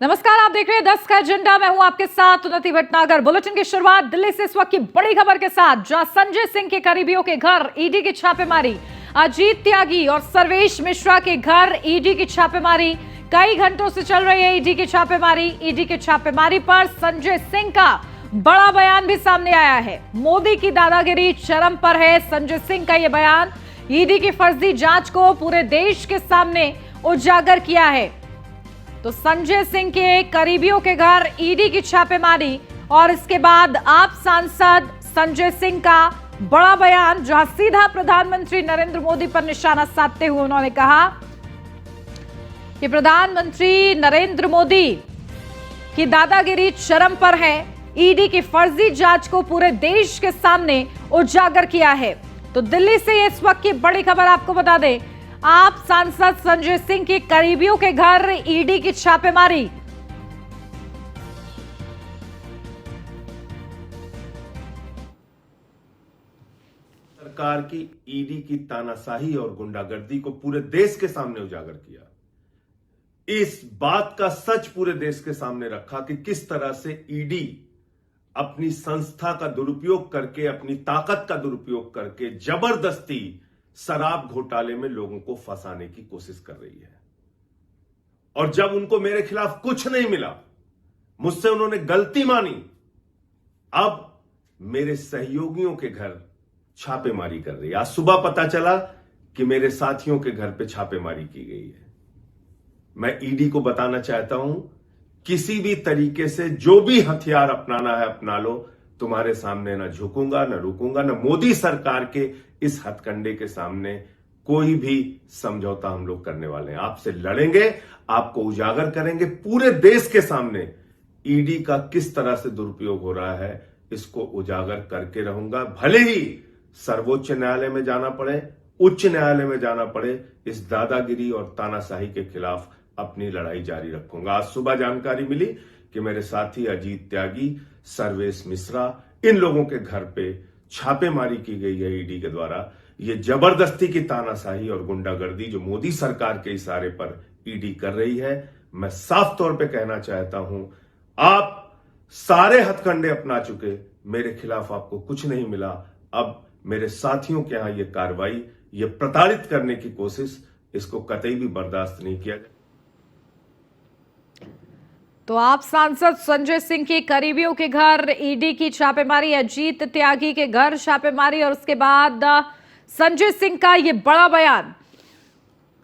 नमस्कार, आप देख रहे हैं 10 का एजेंडा। मैं हूं आपके साथ उन्नति भटनागर। बुलेटिन की शुरुआत दिल्ली से इस वक्त की बड़ी खबर के साथ, जहां संजय सिंह के करीबियों के घर ईडी की छापेमारी, अजीत त्यागी और सर्वेश मिश्रा के घर ईडी की छापेमारी। कई घंटों से चल रही है ईडी की छापेमारी। ईडी की छापेमारी पर संजय सिंह का बड़ा बयान भी सामने आया है। मोदी की दादागिरी चरम पर है, संजय सिंह का यह बयान। ईडी की फर्जी जांच को पूरे देश के सामने उजागर किया है। तो संजय सिंह के करीबियों के घर ईडी की छापेमारी और इसके बाद आप सांसद संजय सिंह का बड़ा बयान, जहां सीधा प्रधानमंत्री नरेंद्र मोदी पर निशाना साधते हुए उन्होंने कहा कि प्रधानमंत्री नरेंद्र मोदी की दादागिरी चरम पर है। ईडी की फर्जी जांच को पूरे देश के सामने उजागर किया है। तो दिल्ली से इस वक्त की बड़ी खबर आपको बता दें, आप सांसद संजय सिंह के करीबियों के घर ईडी की छापेमारी। सरकार की ईडी की तानाशाही और गुंडागर्दी को पूरे देश के सामने उजागर किया। इस बात का सच पूरे देश के सामने रखा कि किस तरह से ईडी अपनी संस्था का दुरुपयोग करके, अपनी ताकत का दुरुपयोग करके जबरदस्ती शराब घोटाले में लोगों को फंसाने की कोशिश कर रही है। और जब उनको मेरे खिलाफ कुछ नहीं मिला, मुझसे उन्होंने गलती मानी, अब मेरे सहयोगियों के घर छापेमारी कर रही है। आज सुबह पता चला कि मेरे साथियों के घर पे छापेमारी की गई है। मैं ईडी को बताना चाहता हूं, किसी भी तरीके से जो भी हथियार अपनाना है अपना लो, तुम्हारे सामने न झुकूंगा, न रुकूंगा, न मोदी सरकार के इस हथकंडे के सामने कोई भी समझौता हम लोग करने वाले हैं। आपसे लड़ेंगे, आपको उजागर करेंगे पूरे देश के सामने। ईडी का किस तरह से दुरुपयोग हो रहा है, इसको उजागर करके रहूंगा। भले ही सर्वोच्च न्यायालय में जाना पड़े, उच्च न्यायालय में जाना पड़े, इस दादागिरी और तानाशाही के खिलाफ अपनी लड़ाई जारी रखूंगा। आज सुबह जानकारी मिली कि मेरे साथी अजीत त्यागी, सर्वेश मिश्रा, इन लोगों के घर पे छापेमारी की गई है ईडी के द्वारा। ये जबरदस्ती की तानाशाही और गुंडागर्दी जो मोदी सरकार के इशारे पर ईडी कर रही है, मैं साफ तौर पे कहना चाहता हूं, आप सारे हथकंडे अपना चुके, मेरे खिलाफ आपको कुछ नहीं मिला। अब मेरे साथियों के यहां ये कार्रवाई, ये प्रताड़ित करने की कोशिश, इसको कतई भी बर्दाश्त नहीं किया जाए। तो आप सांसद संजय सिंह के करीबियों के घर ईडी की छापेमारी, अजीत त्यागी के घर छापेमारी और उसके बाद संजय सिंह का यह बड़ा बयान,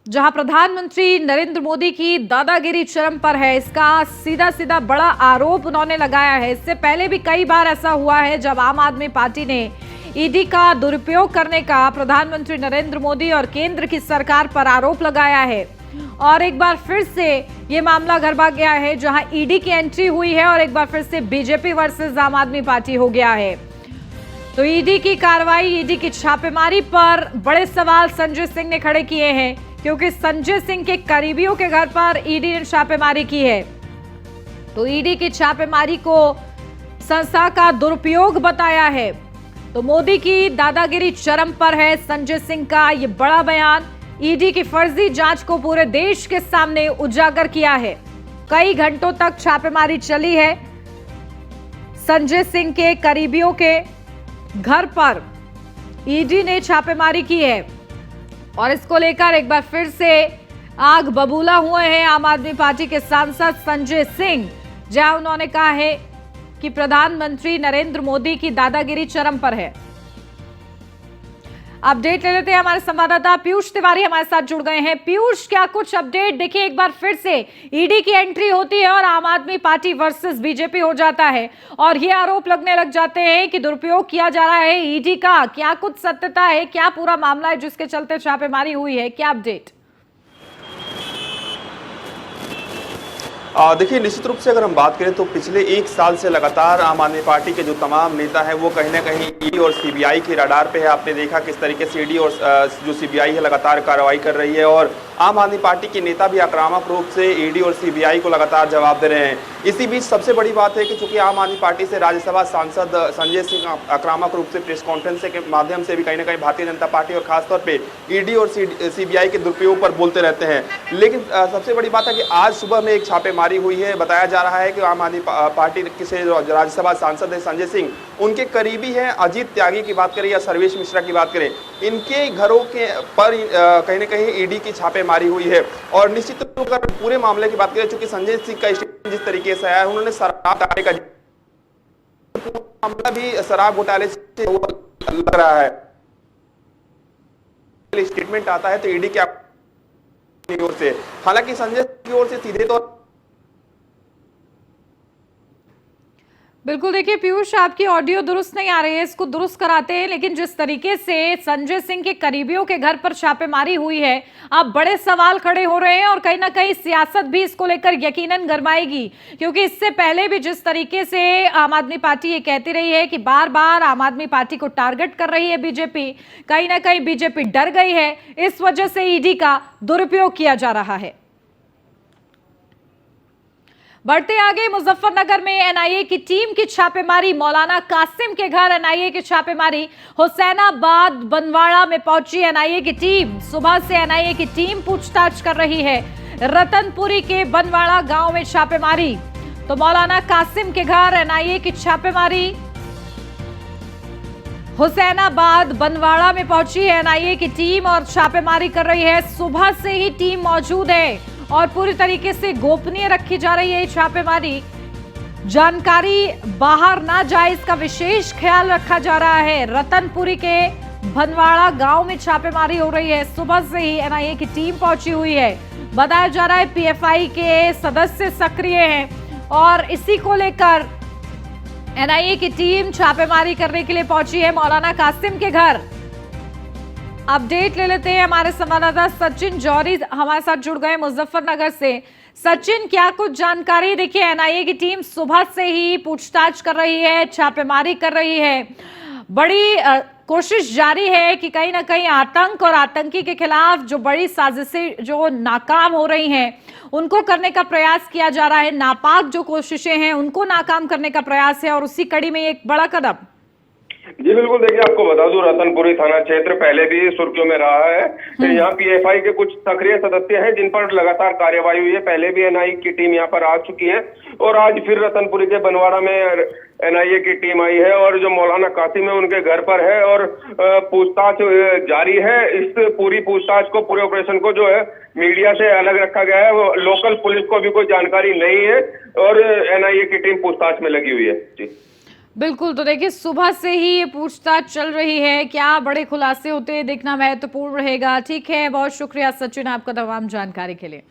जहां प्रधानमंत्री नरेंद्र मोदी की दादागिरी चरम पर है। इसका सीधा सीधा बड़ा आरोप उन्होंने लगाया है। इससे पहले भी कई बार ऐसा हुआ है जब आम आदमी पार्टी ने ईडी का दुरुपयोग करने का प्रधानमंत्री नरेंद्र मोदी और केंद्र की सरकार पर आरोप लगाया है। और एक बार फिर से ये मामला गरमा गया है, जहां ईडी की एंट्री हुई है और एक बार फिर से बीजेपी वर्सेस आम आदमी पार्टी हो गया है। तो ईडी की कार्रवाई, ईडी की छापेमारी पर बड़े सवाल संजय सिंह ने खड़े किए हैं, क्योंकि संजय सिंह के करीबियों के घर पर ईडी ने छापेमारी की है। तो ईडी की छापेमारी को संस्था का दुरुपयोग बताया है। तो मोदी की दादागिरी चरम पर है, संजय सिंह का ये बड़ा बयान। ईडी की फर्जी जांच को पूरे देश के सामने उजागर किया है। कई घंटों तक छापेमारी चली है। संजय सिंह के करीबियों के घर पर ईडी ने छापेमारी की है और इसको लेकर एक बार फिर से आग बबूला हुए हैं आम आदमी पार्टी के सांसद संजय सिंह, जहां उन्होंने कहा है कि प्रधानमंत्री नरेंद्र मोदी की दादागिरी चरम पर है। अपडेट ले लेते हैं, हमारे संवाददाता पीयूष तिवारी हमारे साथ जुड़ गए हैं। पीयूष, क्या कुछ अपडेट? देखिए, एक बार फिर से ईडी की एंट्री होती है और आम आदमी पार्टी वर्सेस बीजेपी हो जाता है और ये आरोप लगने लग जाते हैं कि दुरुपयोग किया जा रहा है ईडी का। क्या कुछ सत्यता है? क्या पूरा मामला है जिसके चलते छापेमारी हुई है? क्या अपडेट? देखिए, निश्चित रूप से अगर हम बात करें तो पिछले 1 साल से लगातार आम आदमी पार्टी के जो तमाम नेता हैं वो कहीं ना कहीं ईडी और सीबीआई के रडार पे है। आपने देखा किस तरीके से ईडी और जो सीबीआई है लगातार कार्रवाई कर रही है और आम आदमी पार्टी के नेता भी आक्रामक रूप से ईडी और सीबीआई को लगातार जवाब दे रहे हैं। इसी बीच सबसे बड़ी बात है कि चूंकि आम आदमी पार्टी से राज्यसभा सांसद संजय सिंह आक्रामक रूप से प्रेस कॉन्फ्रेंस के माध्यम से भी कहीं ना कहीं भारतीय जनता पार्टी और खासतौर पे ईडी और सीबीआई के दुरुपयोग पर बोलते रहते हैं। लेकिन सबसे बड़ी बात है कि आज सुबह में एक छापेमारी हुई है। बताया जा रहा है कि आम आदमी पार्टी से राज्यसभा सांसद है संजय सिंह, उनके करीबी हैं अजीत त्यागी की बात करें या सर्वेश मिश्रा की बात करें, इनके घरों के पर कहीं ना कहीं ईडी की छापेमारी हुई है। और निश्चित रूप से पूरे मामले की बात करें, चूंकि संजय सिंह का स्टेटमेंट जिस तरीके से आया है, उन्होंने शराब घोटाले का मामला भी शराब घोटाले से लग रहा है। स्टेटमेंट आता है तो ईडी की ओर से, हालांकि संजय की ओर से सीधे तौर बिल्कुल, देखिए पीयूष, आपकी ऑडियो दुरुस्त नहीं आ रही है, इसको दुरुस्त कराते हैं। लेकिन जिस तरीके से संजय सिंह के करीबियों के घर पर छापेमारी हुई है, अब बड़े सवाल खड़े हो रहे हैं और कहीं ना कहीं सियासत भी इसको लेकर यकीनन गरमाएगी, क्योंकि इससे पहले भी जिस तरीके से आम आदमी पार्टी ये कहती रही है कि बार बार आम आदमी पार्टी को टारगेट कर रही है बीजेपी, कहीं ना कहीं बीजेपी डर गई है, इस वजह से ईडी का दुरुपयोग किया जा रहा है। बढ़ते आगे, मुजफ्फरनगर में एनआईए की टीम की छापेमारी, मौलाना कासिम के घर एनआईए की छापेमारी, हुसैनाबाद बनवाड़ा में पहुंची एनआईए की टीम। सुबह से एनआईए की टीम पूछताछ कर रही है। रतनपुरी के बनवाड़ा गांव में छापेमारी, तो मौलाना कासिम के घर एनआईए की छापेमारी, हुसैनाबाद बनवाड़ा में पहुंची है एनआईए की टीम और छापेमारी कर रही है। सुबह से ही टीम मौजूद है और पूरी तरीके से गोपनीय रखी जा रही है छापेमारी। जानकारी बाहर ना जाए इसका विशेष ख्याल रखा जा रहा है। रतनपुरी के बनवाड़ा गांव में छापेमारी हो रही है। सुबह से ही एनआईए की टीम पहुंची हुई है। बताया जा रहा है पीएफआई के सदस्य सक्रिय हैं और इसी को लेकर एनआईए की टीम छापेमारी करने के लिए पहुंची है मौलाना कासिम के घर। अपडेट ले लेते हैं, हमारे संवाददाता सचिन जौहरी हमारे साथ जुड़ गए मुजफ्फरनगर से। सचिन, क्या कुछ जानकारी? देखिए, एनआईए की टीम सुबह से ही पूछताछ कर रही है, छापेमारी कर रही है, बड़ी कोशिश जारी है कि कहीं ना कहीं आतंक और आतंकी के खिलाफ जो बड़ी साजिशें जो नाकाम हो रही हैं उनको करने का प्रयास किया जा रहा है। नापाक जो कोशिशें हैं उनको नाकाम करने का प्रयास है और उसी कड़ी में एक बड़ा कदम। जी बिल्कुल, देखिए आपको बता दूं, रतनपुरी थाना क्षेत्र पहले भी सुर्खियों में रहा है। यहाँ पीएफआई के कुछ सक्रिय सदस्य हैं जिन पर लगातार कार्यवाही हुई है। पहले भी एनआईए की टीम यहाँ पर आ चुकी है और आज फिर रतनपुरी के बनवाड़ा में एनआईए की टीम आई है और जो मौलाना कासिम है उनके घर पर है और पूछताछ जारी है। इस पूरी पूछताछ को, पूरे ऑपरेशन को जो है मीडिया से अलग रखा गया है। वो लोकल पुलिस को भी कोई जानकारी नहीं है और एनआईए की टीम पूछताछ में लगी हुई है। जी बिल्कुल, तो देखिए सुबह से ही ये पूछताछ चल रही है। क्या बड़े खुलासे होते हैं देखना महत्वपूर्ण रहेगा। ठीक है, बहुत शुक्रिया सचिन आपका तमाम जानकारी के लिए।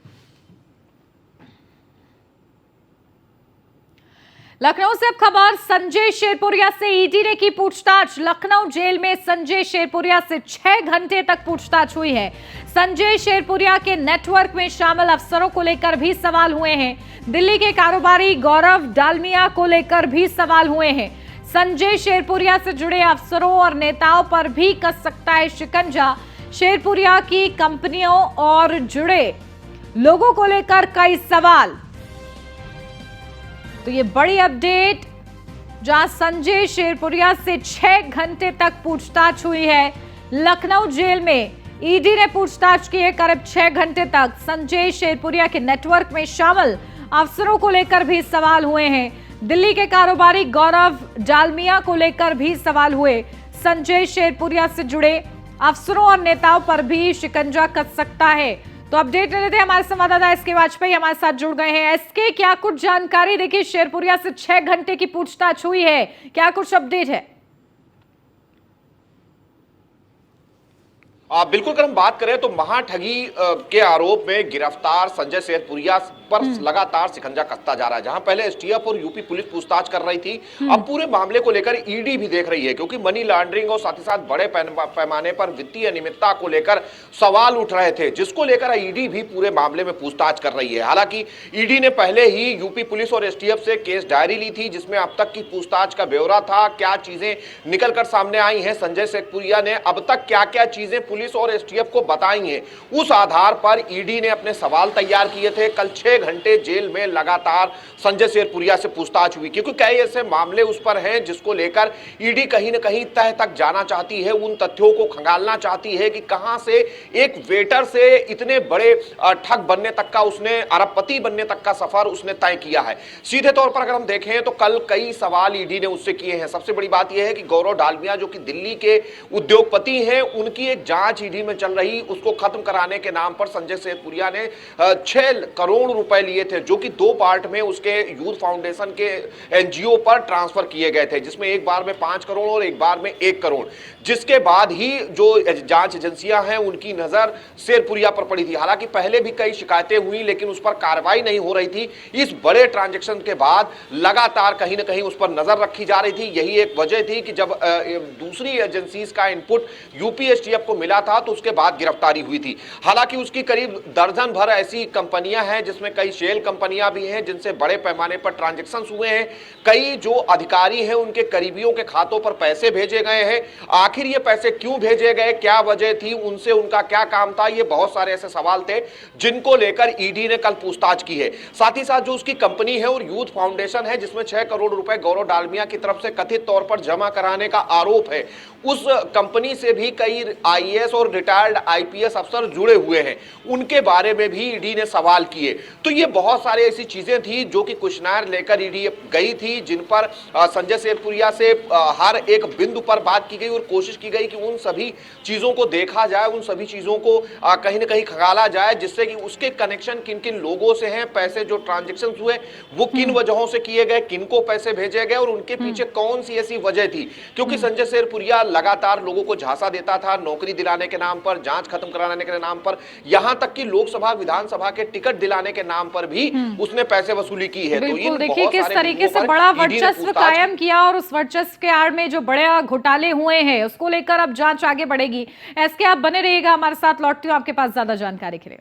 लखनऊ से अब खबर, संजय शेरपुरिया से ईडी ने की पूछताछ। लखनऊ जेल में संजय शेरपुरिया से 6 घंटे तक पूछताछ हुई है। संजय शेरपुरिया के नेटवर्क में शामिल अफसरों को लेकर भी सवाल हुए हैं। दिल्ली के कारोबारी गौरव डालमिया को लेकर भी सवाल हुए हैं। संजय शेरपुरिया से जुड़े अफसरों और नेताओं पर भी कस सकता है शिकंजा। शेरपुरिया की कंपनियों और जुड़े लोगों को लेकर कई सवाल। तो ये बड़ी अपडेट, जहां संजय शेरपुरिया से 6 घंटे तक पूछताछ हुई है। लखनऊ जेल में ईडी ने पूछताछ की है करीब 6 घंटे तक। संजय शेरपुरिया के नेटवर्क में शामिल अफसरों को लेकर भी सवाल हुए हैं। दिल्ली के कारोबारी गौरव डालमिया को लेकर भी सवाल हुए। संजय शेरपुरिया से जुड़े अफसरों और नेताओं पर भी शिकंजा कस सकता है। तो अपडेट ले लेते हैं, हमारे संवाददाता एसके वाजपेयी हमारे साथ जुड़ गए हैं। एसके, क्या कुछ जानकारी? देखिए, शेरपुरिया से 6 घंटे की पूछताछ हुई है, क्या कुछ अपडेट है? बिल्कुल, अगर हम बात करें तो महाठगी के आरोप में गिरफ्तार संजय शेरपुरिया पर लगातार शिकंजा कसता जा रहा है। जहां पहले एसटीएफ और यूपी पुलिस पूछताछ कर रही थी, अब पूरे मामले को लेकर ईडी भी देख रही है, क्योंकि मनी लॉन्ड्रिंग और साथ ही साथ बड़े पैमाने पर वित्तीय अनियमितता को लेकर सवाल उठ रहे थे, जिसको लेकर ईडी भी पूरे मामले में पूछताछ कर रही है। हालांकि ईडी ने पहले ही यूपी पुलिस और एसटीएफ से केस डायरी ली थी, जिसमें अब तक की पूछताछ का ब्यौरा था, क्या चीजें निकल कर सामने आई हैं। संजय शेरपुरिया ने अब तक क्या क्या चीजें पुलिस और एसटीएफ को बताई हैं, उस आधार पर ईडी ने अपने सवाल तैयार किए थे। कल 6 घंटे जेल में लगातार संजय शेरपुरिया से पूछताछ हुई, क्योंकि कई ऐसे मामले उस पर हैं जिसको लेकर ईडी कहीं ना कहीं तह तक जाना चाहती है, उन तथ्यों को खंगालना चाहती है कि कहां से एक वेटर से इतने बड़े ठग बनने तक का, उसने अरबपति बनने तक का सफर उसने तय किया है। सीधे तौर पर अगर हम देखें तो कल कई सवाल ईडी ने उससे किए हैं। सबसे बड़ी बात यह है कि गौरव डालमिया जो कि दिल्ली के उद्योगपति हैं, उनकी एक जांच ईडी में चल रही, उसको खत्म कराने के नाम पर संजय शेरपुरिया ने 6 करोड़ रुपए लिए थे, जो कि 2 पार्ट में उसके यूथ फाउंडेशन के एनजीओ पर ट्रांसफर किए गए थे, जिसमें एक बार में 5 करोड़ और एक बार में 1 करोड़। जिसके बाद ही जो जांच एजेंसियां हैं उनकी नजर शेरपुरिया पर पड़ी थी। हालांकि पहले भी कई शिकायतें हुई लेकिन उस पर कार्रवाई नहीं हो रही थी। इस बड़े ट्रांजैक्शन के बाद लगातार कहीं ना कहीं उस पर नजर रखी जा रही थी। यही एक वजह थी कि जब दूसरी एजेंसीज का इनपुट यूपी एसटीएफ को मिला था तो उसके बाद गिरफ्तारी हुई थी। हालांकि उसकी करीब दर्जन भर ऐसी कंपनियां हैं जिसमें कई शेल कंपनियां भी हैं जिनसे बड़े पैमाने पर ट्रांजैक्शन हुए हैं। कई जो अधिकारी हैं उनके करीबियों के खातों पर पैसे भेजे गए हैं। आखिर ये पैसे क्यों भेजे गए, क्या वजह थी, उनसे उनका क्या काम था, ये बहुत सारे ऐसे सवाल थे जिनको लेकर ईडी ने कल पूछताछ की है। साथ ही साथ जो उसकी कंपनी है और यूथ फाउंडेशन है जिसमें 6 करोड़ रुपए गौरव डालमिया की तरफ से कथित तौर पर जमा कराने का आरोप है, उस कंपनी से भी कई आईएएस और रिटायर्ड आईपीएस अफसर जुड़े हुए हैं, उनके बारे में भी ईडी ने सवाल किए। तो ये बहुत सारी ऐसी चीजें थी जो कि क्वेश्चनर लेकर ईडी गई थी, जिन पर संजय शेरपुरिया से हर एक बिंदु पर बात की गई और कोशिश की गई कि उन सभी चीजों को देखा जाए, उन सभी चीजों को कहीं ना कहीं खंगाला जाए, जिससे कि उसके कनेक्शन किन किन लोगों से हैं, पैसे जो ट्रांजैक्शन हुए वो किन वजहों से किए गए, किनको पैसे भेजे गए और उनके पीछे कौन सी ऐसी वजह थी। क्योंकि संजय शेरपुरिया लगातार लोगों को झांसा देता था नौकरी दिलाने के नाम पर, जांच खत्म कराने के नाम पर, यहां तक कि लोकसभा विधानसभा के टिकट दिलाने के नाम पर भी उसने पैसे वसूली की है। तो इन देखिए किस तरीके से बड़ा वर्चस्व कायम किया और उस वर्चस्व के आड़ में जो बड़े घोटाले हुए हैं उसको लेकर अब जांच आगे बढ़ेगी। एसके आप बने रहिएगा हमारे साथ, लौटती हूं आपके पास ज्यादा जानकारी के लिए।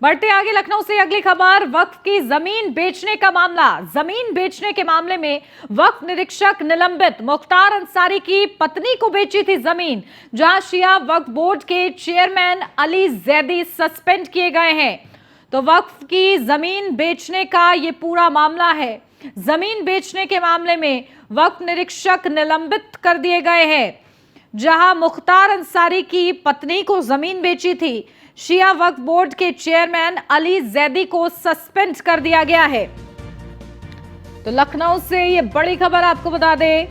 बढ़ते आगे लखनऊ से अगली खबर, वक्फ की जमीन बेचने का मामला। जमीन बेचने के मामले में वक्फ निरीक्षक निलंबित। मुख्तार अंसारी की पत्नी को बेची थी जमीन, जहां शिया वक्फ बोर्ड के चेयरमैन अली जैदी सस्पेंड किए गए हैं। तो वक्फ की जमीन बेचने का ये पूरा मामला है। जमीन बेचने के मामले में वक्फ निरीक्षक निलंबित कर दिए गए हैं, जहां मुख्तार अंसारी की पत्नी को जमीन बेची थी। शिया वक्फ बोर्ड के चेयरमैन अली जैदी को सस्पेंड कर दिया गया है। तो लखनऊ से ये बड़ी खबर आपको बता दें,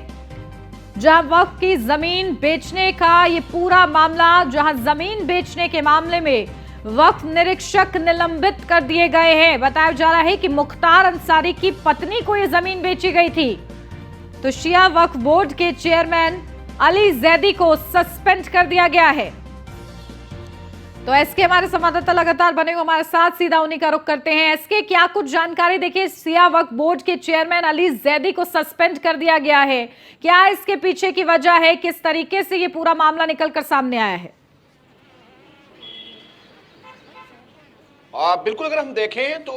जहां वक्फ की जमीन बेचने का ये पूरा मामला, जहां जमीन बेचने के मामले में वक्फ निरीक्षक निलंबित कर दिए गए हैं। बताया जा रहा है कि मुख्तार अंसारी की पत्नी को यह जमीन बेची गई थी। तो शिया वक्फ बोर्ड के चेयरमैन अली जैदी को सस्पेंड कर दिया गया है। तो एसके हमारे संवाददाता लगातार बने हुए हमारे साथ, सीधा उन्हीं का रुख करते हैं। एसके, क्या कुछ जानकारी? देखिए, शिया वक्फ बोर्ड के चेयरमैन अली जैदी को सस्पेंड कर दिया गया है, क्या इसके पीछे की वजह है? किस तरीके से ये पूरा मामला निकलकर सामने आया है? बिल्कुल, अगर हम देखें तो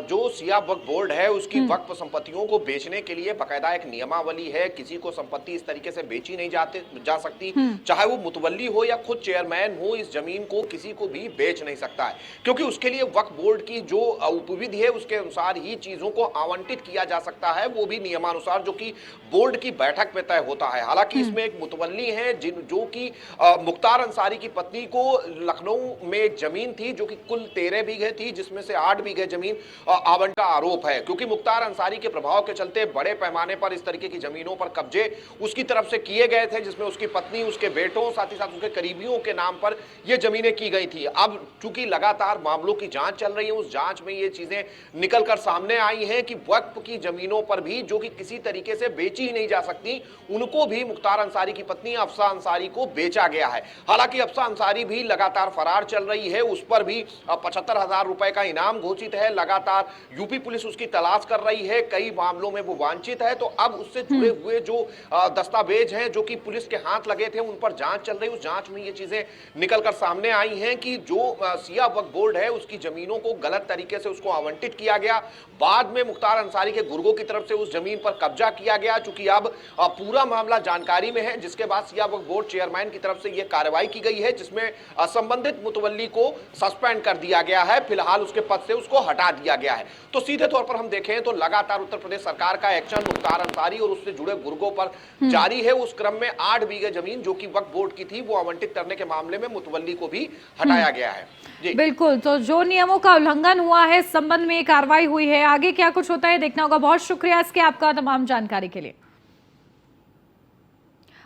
जो शिया वक्फ बोर्ड है उसकी वक्फ संपत्तियों को बेचने के लिए बाकायदा एक नियमावली है। किसी को संपत्ति इस तरीके से बेची नहीं जा सकती, चाहे वो मुतवल्ली हो या खुद चेयरमैन हो, इस जमीन को किसी को भी बेच नहीं सकता है, क्योंकि उसके लिए वक्फ बोर्ड की जो उपविधि है उसके अनुसार ही चीजों को आवंटित किया जा सकता है, वो भी नियमानुसार, जो कि बोर्ड की बैठक में तय होता है। हालांकि इसमें एक मुतवल्ली है जो कि मुख्तार अंसारी की पत्नी को लखनऊ में एक जमीन थी जो कि कुल 13 बीघे थी, जिसमें से 8 बीघे जमीन आवंटन का आरोप है, क्योंकि मुख्तार अंसारी के प्रभाव के चलते बड़े पैमाने पर इस तरीके की जमीनों पर कब्जे उसकी तरफ से किए गए थे, जिसमें उसकी पत्नी, उसके बेटों, साथ ही साथ उसके करीबियों के नाम पर यह जमीनें की गई थी। अब चूंकि लगातार मामलों की जांच चल रही है, उस जांच में ये चीजें निकलकर सामने आई हैं कि वक्फ की जमीनों पर भी, जो कि किसी तरीके से बेची ही नहीं जा सकती, उनको भी मुख्तार अंसारी की पत्नी अफसा अंसारी को बेचा गया है। हालांकि अफसा अंसारी भी लगातार फरार चल रही है, उस पर भी 75 70,000 रुपए का इनाम घोषित है। लगातार यूपी पुलिस उसकी तलाश कर रही है, कई मामलों में वो वांछित है। तो अब उससे जुड़े हुए जो दस्तावेज हैं जो कि पुलिस के हाथ लगे थे, उन पर जांच चल रही है। उस जांच में ये चीजें निकलकर सामने आई हैं कि जो सिया वक्फ बोर्ड है उसकी जमीनों को गलत तरीके से उसको आवंटित किया गया। बाद में मुख्तार अंसारी के गुर्गों की तरफ से उस जमीन पर कब्जा किया गया। चूंकि अब पूरा मामला जानकारी में है, जिसके बाद सिया वक्फ बोर्ड चेयरमैन की तरफ से यह कार्रवाई की गई है, जिसमें संबंधित मुतवल्ली को सस्पेंड कर दिया गया है। फिलहाल उसके पद से उसको हटा दिया गया है। तो सीधे तौर पर हम देखें तो लगातार उत्तर प्रदेश सरकार का एक्शन मुख्तार अंसारी और उससे जुड़े गुर्गों पर जारी है। उस क्रम में 8 बीघे जमीन जो कि वक्फ बोर्ड की थी, वो आवंटित करने के मामले में मुतवल्ली को भी हटाया गया है। जी बिल्कुल, तो जो नियमों का उल्लंघन हुआ है, इस संबंध में कार्रवाई हुई है। आगे क्या कुछ होता है देखना होगा। बहुत शुक्रिया इसके आपका तमाम जानकारी के लिए।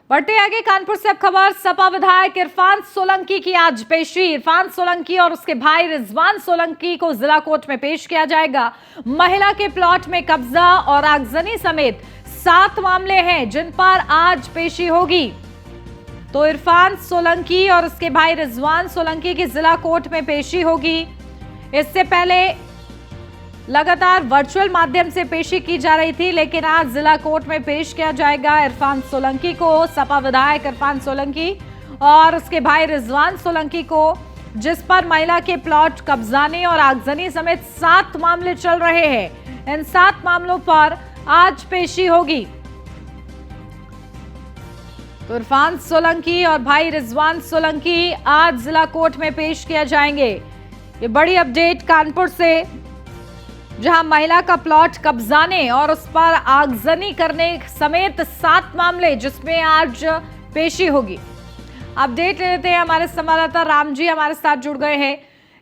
बढ़ते आगे, कानपुर से अब खबर। सपा विधायक इरफान सोलंकी की आज पेशी। इरफान सोलंकी और उसके भाई रिजवान सोलंकी को जिला कोर्ट में पेश किया जाएगा। महिला के प्लॉट में कब्जा और आगजनी समेत 7 मामले हैं जिन पर आज पेशी होगी। तो इरफान सोलंकी और उसके भाई रिजवान सोलंकी की जिला कोर्ट में पेशी होगी। इससे पहले लगातार वर्चुअल माध्यम से पेशी की जा रही थी, लेकिन आज जिला कोर्ट में पेश किया जाएगा इरफान सोलंकी को। सपा विधायक इरफान सोलंकी और उसके भाई रिजवान सोलंकी को, जिस पर महिला के प्लॉट कब्जाने और आगजनी समेत 7 मामले चल रहे हैं। इन 7 मामलों पर आज पेशी होगी। तो इरफान सोलंकी और भाई रिजवान सोलंकी आज जिला कोर्ट में पेश किया जाएंगे। ये बड़ी अपडेट कानपुर से, जहां महिला का प्लॉट कब्जाने और उस पर आगजनी करने समेत 7 मामले जिसमें आज पेशी होगी। अपडेट लेते हैं, हमारे संवाददाता राम जी हमारे साथ जुड़ गए हैं।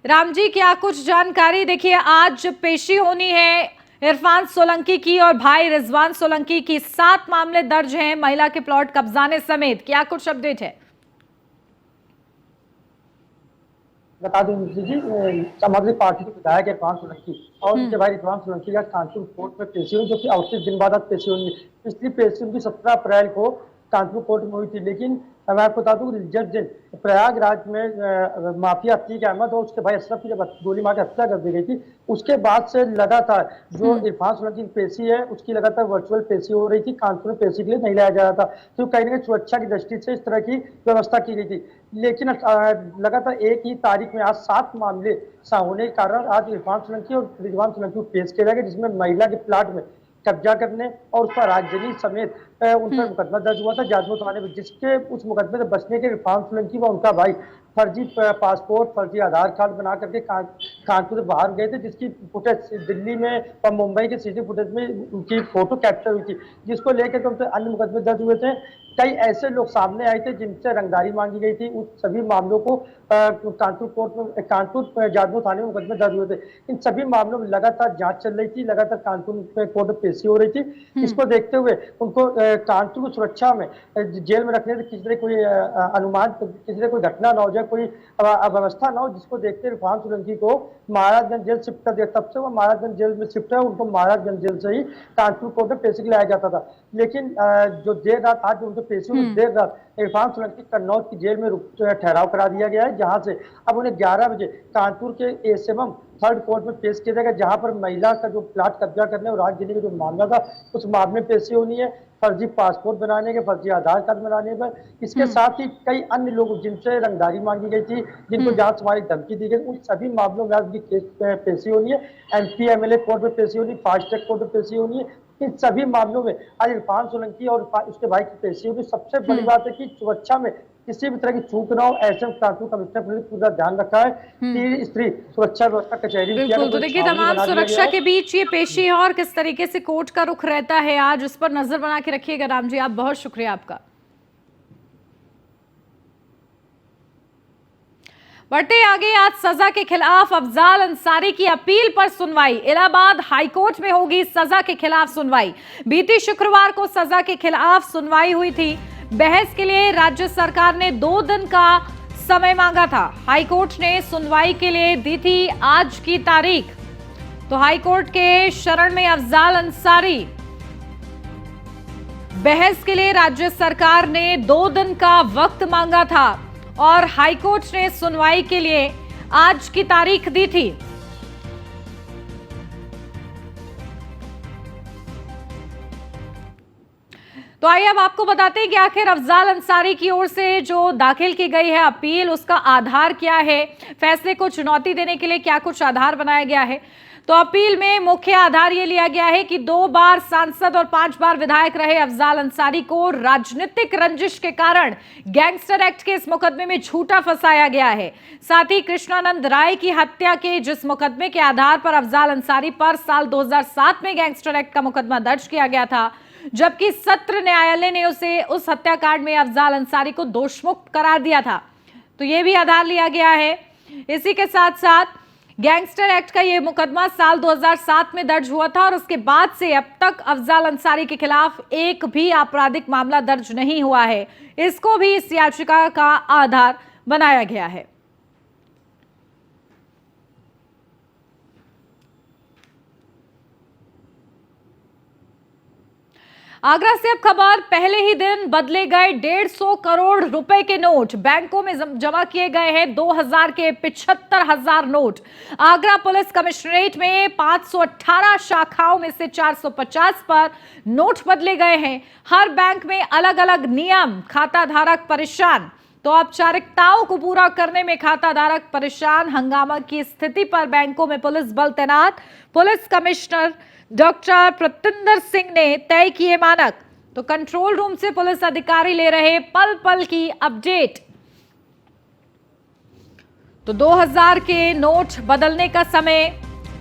राम जी, क्या कुछ जानकारी? देखिए, आज पेशी होनी है इरफान सोलंकी की और भाई रिजवान सोलंकी की। 7 मामले दर्ज हैं महिला के प्लॉट कब्जाने समेत। क्या कुछ अपडेट है? बता दें जी, आम आदमी पार्टी के विधायक इरफान सोलंकी और उनके भाई रिजवान सोलंकी का कानपुर कोर्ट में पेशी हुई, जो कि 38 दिन बाद पेशी होंगी। पिछली पेशी उनकी 17 अप्रैल को कानपुर कोर्ट में हुई थी, लेकिन मैं आपको बता दूं जज प्रयागराज में माफिया अतीक अहमद और उसके भाई अशरफ की जब गोली मार के हत्या कर दी गई थी, उसके बाद से लगातार जो इरफान सोलंकी की पेशी है उसकी लगातार वर्चुअल पेशी हो रही थी। कानपुर में पेशी के लिए नहीं लाया जा रहा था, तो कहीं ना कहीं सुरक्षा की दृष्टि से इस तरह की व्यवस्था की गई थी। लेकिन लगातार एक ही तारीख में आज 7 मामले होने के कारण आज इरफान सोलंकी और रिजवान सोलंकी को पेश किया गया, जिसमें महिला के प्लाट में कब्जा करने और उस पर आगजनी समेत उन पर मुकदमा दर्ज हुआ था जाजपुर थाने में, जिसके उस मुकदमे से बचने के इरफान सोलंकी व उनका भाई फर्जी पासपोर्ट, फर्जी आधार कार्ड बना करके कानपुर से बाहर गए थे, जिसकी फुटेज दिल्ली में और मुंबई के सीसी फुटेज में उनकी फोटो कैप्चर हुई थी, जिसको लेकर उनसे अन्य मुकदमे दर्ज हुए थे। कई ऐसे लोग सामने आए थे जिनसे रंगदारी मांगी गई थी। उस सभी मामलों को कानपुर कोर्ट में, कानपुर जाजपुर थाने में मुकदमे दर्ज हुए थे। इन सभी मामलों में लगातार जांच चल रही थी, लगातार कानपुर कोर्ट में पेशी हो रही थी। इसको देखते हुए उनको कानपुर की सुरक्षा में जेल में रखने से किसी तरह कोई अनुमान, किसी तरह कोई घटना न हो जाए, कोई अव्यवस्था न हो, जिसको देखते इरफान सोलंकी को महाराजगंज जेल शिफ्ट कर दिया। तब से वो महाराजगंज जेल में शिफ्ट है, उनको महाराजगंज जेल से ही कानपुर कोर्ट में पेशी के लाया जाता था। लेकिन जो देर रात आज उनको पेशी हुई, देर रात इरफान सोलंकी कन्नौज की जेल में ठहराव करा दिया गया है, जहां से अब उन्हें 11 बजे कानपुर के एसएमएम 3rd कोर्ट में पेश किया जाएगा, जहां पर महिला का जो प्लाट कब्जा करने और आगजनी का जो मामला था उस मामले में पेशी होनी है। फर्जी पासपोर्ट बनाने के, फर्जी आधार कार्ड बनाने पर, इसके साथ ही कई अन्य लोग जिनसे रंगदारी मांगी गई थी, जिनको जांच हमारी धमकी दी गई, उन सभी मामलों में आज उनकी केस पेशी होनी है। एमपी एमएलए कोर्ट में पेशी होनी, फास्ट ट्रैक कोर्ट में पेशी होनी है। इन सभी मामलों में आज इरफान सोलंकी और उसके भाई की पेशी होगी। सबसे बड़ी बात है कि सुरक्षा में किसी भी तरह की चूक ना हो, ऐसे कानपुर कमिश्नर पुलिस पूरा ध्यान रखा है कि स्त्री सुरक्षा व्यवस्था कचहरी में बिल्कुल। तो देखिए, तमाम सुरक्षा के बीच ये पेशी है और किस तरीके से कोर्ट का रुख रहता है आज, उस पर नजर बना के रखिएगा। राम जी, आप बहुत शुक्रिया आपका। बढ़ते आगे, आज सजा के खिलाफ अफजाल अंसारी की अपील पर सुनवाई। इलाहाबाद हाईकोर्ट में होगी सजा के खिलाफ सुनवाई। बीती शुक्रवार को सजा के खिलाफ सुनवाई हुई थी। बहस के लिए राज्य सरकार ने 2 दिन का समय मांगा था। हाईकोर्ट ने सुनवाई के लिए दी थी आज की तारीख। तो हाईकोर्ट के शरण में अफजाल अंसारी। बहस के लिए राज्य सरकार ने 2 दिन का वक्त मांगा था और हाईकोर्ट ने सुनवाई के लिए आज की तारीख दी थी। तो आइए अब आपको बताते हैं कि आखिर अफजाल अंसारी की ओर से जो दाखिल की गई है अपील, उसका आधार क्या है, फैसले को चुनौती देने के लिए क्या कुछ आधार बनाया गया है। तो अपील में मुख्य आधार ये लिया गया है कि 2 बार सांसद और 5 बार विधायक रहे अफजाल अंसारी को राजनीतिक रंजिश के कारण गैंगस्टर एक्ट के इस मुकदमे में झूठा फंसाया गया है। साथ ही कृष्णानंद राय की हत्या के जिस मुकदमे के आधार पर अफजाल अंसारी पर साल 2007 में गैंगस्टर एक्ट का मुकदमा दर्ज किया गया था, जबकि सत्र न्यायालय ने उसे उस हत्याकांड में अफजाल अंसारी को दोषमुक्त करार दिया था। तो यह भी आधार लिया गया है। इसी के साथ साथ गैंगस्टर एक्ट का यह मुकदमा साल 2007 में दर्ज हुआ था और उसके बाद से अब तक अफजाल अंसारी के खिलाफ एक भी आपराधिक मामला दर्ज नहीं हुआ है। इसको भी इस याचिका का आधार बनाया गया है। आगरा से अब खबर, पहले ही दिन बदले गए 150 करोड़ रुपए के नोट। बैंकों में जमा किए गए हैं 2000 के 75,000 नोट। आगरा पुलिस कमिश्नरेट में 518 शाखाओं में से 450 पर नोट बदले गए हैं। हर बैंक में अलग अलग नियम, खाता धारक परेशान। तो औपचारिकताओं को पूरा करने में खाता धारक परेशान। हंगामा की स्थिति पर बैंकों में पुलिस बल तैनात। पुलिस कमिश्नर डॉक्टर प्रतिंदर सिंह ने तय किए मानक। तो कंट्रोल रूम से पुलिस अधिकारी ले रहे पल पल की अपडेट। तो 2000 के नोट बदलने का समय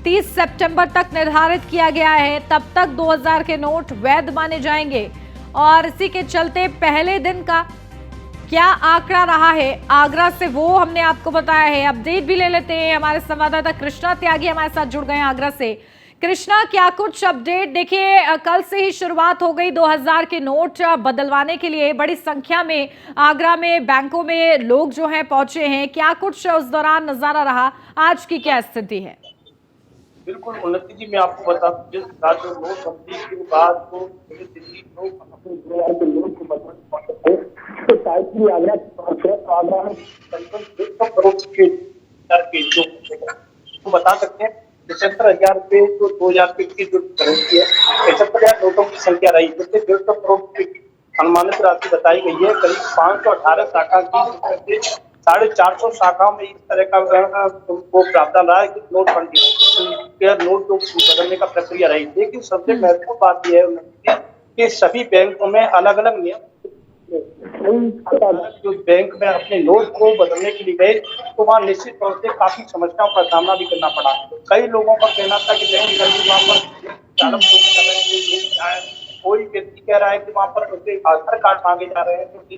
30 सितंबर तक निर्धारित किया गया है। तब तक 2000 के नोट वैध माने जाएंगे और इसी के चलते पहले दिन का क्या आंकड़ा रहा है आगरा से, वो हमने आपको बताया है। अपडेट भी ले लेते हैं। हमारे संवाददाता कृष्णा त्यागी हमारे साथ जुड़ गए हैं आगरा से। कृष्णा, क्या कुछ अपडेट? देखिए, कल से ही शुरुआत हो गई 2000 के नोट बदलवाने के लिए। बड़ी संख्या में आगरा में बैंकों में लोग जो हैं पहुंचे हैं। क्या कुछ उस दौरान नजारा रहा? आज की क्या स्थिति है? बिल्कुल उन्नति जी, मैं आपको बता दूं, जिस जो नोटबंदी के बाद तो दिल्ली लोग अपने 2000 के नोट को बदलने पहुंचे थे, तो साइकिल आगरा के पास है। तो आगरा में करीबन 150 करोड़ के जो तो बता सकते हैं 75,000 रुपए जो 2000 रुपए की जो करेंसी है, 75,000 नोटों की संख्या रही, जिससे 150 करोड़ रुपए की अनुमानित राशि बताई गई है। करीब 518 शाखा की 450 शाखाओं में इस तरह का वो प्रावधान रहा है कि नोट जो बदलने का प्रक्रिया रही। लेकिन सबसे महत्वपूर्ण बात यह है कि सभी बैंकों में अलग अलग नियम। जो बैंक में अपने नोट को बदलने के लिए गए तो वहाँ निश्चित तौर से काफी समस्याओं का सामना भी करना पड़ा। कई लोगों का कहना था कि बैंक वहाँ पर कोई व्यक्ति कह रहा है कि वहाँ पर उनके आधार कार्ड मांगे जा रहे हैं, क्योंकि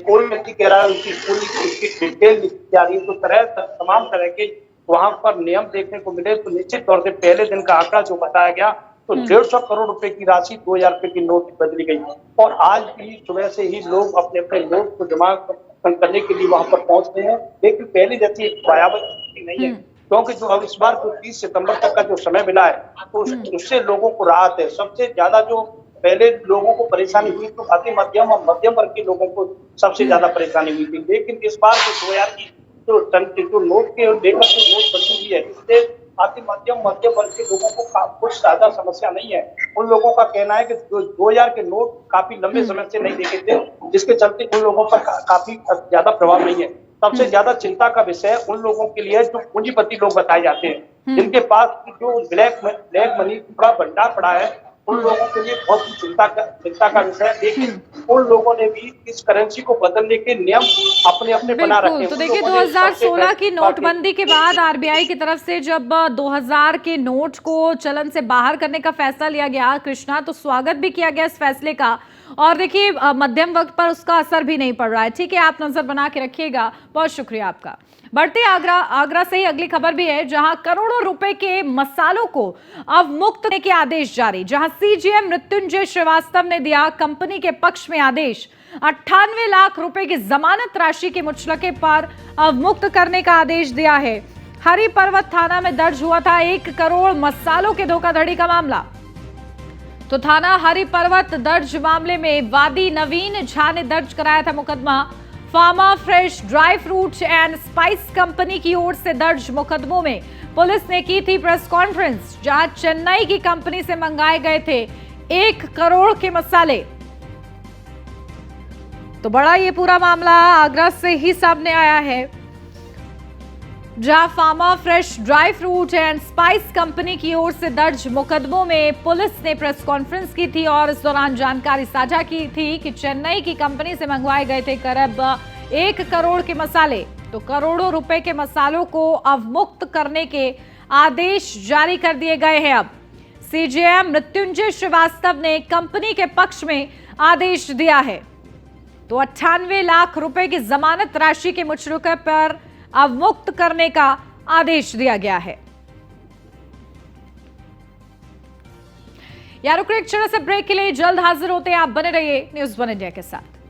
कोई व्यक्ति कह रहा है उनकी पूरी उसकी डिटेल लिखी जा रही है। तो तमाम तरह के वहाँ पर नियम देखने को मिले। तो निश्चित तौर से पहले दिन का आंकड़ा जो बताया गया तो 150 करोड़ रुपए की राशि 2000 रुपए की नोट बदली गई। और आज भी सुबह से ही लोग अपने अपने नोट को जमा करने के लिए वहां पर पहुंच रहे हैं। लेकिन पहले जैसी भयावह स्थिति नहीं है, क्योंकि जो अब इस बार को 30 सितंबर तक का जो समय मिला है तो उससे लोगों को राहत है। सबसे ज्यादा जो पहले लोगों को परेशानी हुई तो अति मध्यम और मध्यम वर्ग के लोगों को सबसे ज्यादा परेशानी हुई थी। लेकिन इस बार जो 2000 की जो नोट के लेकर जो नोट बदली हुई है, इससे अति मध्यम वर्ग के लोगों को कुछ ज्यादा समस्या नहीं है। उन लोगों का कहना है कि 2000 के नोट काफी लंबे समय से नहीं देखे थे, जिसके चलते उन लोगों पर काफी ज्यादा प्रभाव नहीं है। सबसे ज्यादा चिंता का विषय उन लोगों के लिए जो पूंजीपति लोग बताए जाते हैं, जिनके पास जो ब्लैक मनी बड़ा भंडार पड़ा है, उन लोगों के लिए बहुत ही चिंता का विषय है। लेकिन उन लोगों ने भी इस करेंसी को बदलने के नियम अपने अपने बना रखे। तो देखिए, 2016 की नोटबंदी के बाद आरबीआई की तरफ से जब 2000 के नोट को चलन से बाहर करने का फैसला लिया गया कृष्णा, तो स्वागत भी किया गया इस फैसले का। और देखिए, मध्यम वर्ग पर उसका असर भी नहीं पड़ रहा है। ठीक है, आप नजर बना के रखिएगा। बहुत शुक्रिया आपका। बढ़ते आगरा से ही अगली खबर भी है, जहां करोड़ों रुपए के मसालों को अवमुक्त करने के आदेश जारी। जहां सीजीएम मृत्युंजय श्रीवास्तव ने दिया कंपनी के पक्ष में आदेश। 98 लाख रुपए की जमानत राशि के मुचलके पर अवमुक्त करने का आदेश दिया है। हरि पर्वत थाना में दर्ज हुआ था 1 करोड़ मसालों के धोखाधड़ी का मामला। तो थाना हरि पर्वत दर्ज मामले में वादी नवीन झा ने दर्ज कराया था मुकदमा। Pharma fresh dry fruit and spice company की ओर से दर्ज मुकदमों में पुलिस ने की थी प्रेस कॉन्फ्रेंस, जहां चेन्नई की कंपनी से मंगाए गए थे 1 करोड़ के मसाले। तो बड़ा ये पूरा मामला आगरा से ही सामने आया है, जहां pharma fresh dry fruit and spice company की ओर से दर्ज मुकदमों में पुलिस ने प्रेस कॉन्फ्रेंस की थी और इस दौरान जानकारी साझा की थी कि चेन्नई की कंपनी से मंगवाए गए थे करीब 1 करोड़ के मसाले। तो करोड़ों रुपए के मसालों को अवमुक्त करने के आदेश जारी कर दिए गए हैं। अब सीजेएम मृत्युंजय श्रीवास्तव ने कंपनी के पक्ष में आदेश दिया है। तो 98 लाख रुपए की जमानत राशि के मुचलके पर अवमुक्त करने का आदेश दिया गया है। यार रुक एक छोटे से ब्रेक के लिए, जल्द हाजिर होते हैं। आप बने रहिए न्यूज़ 1 इंडिया के साथ।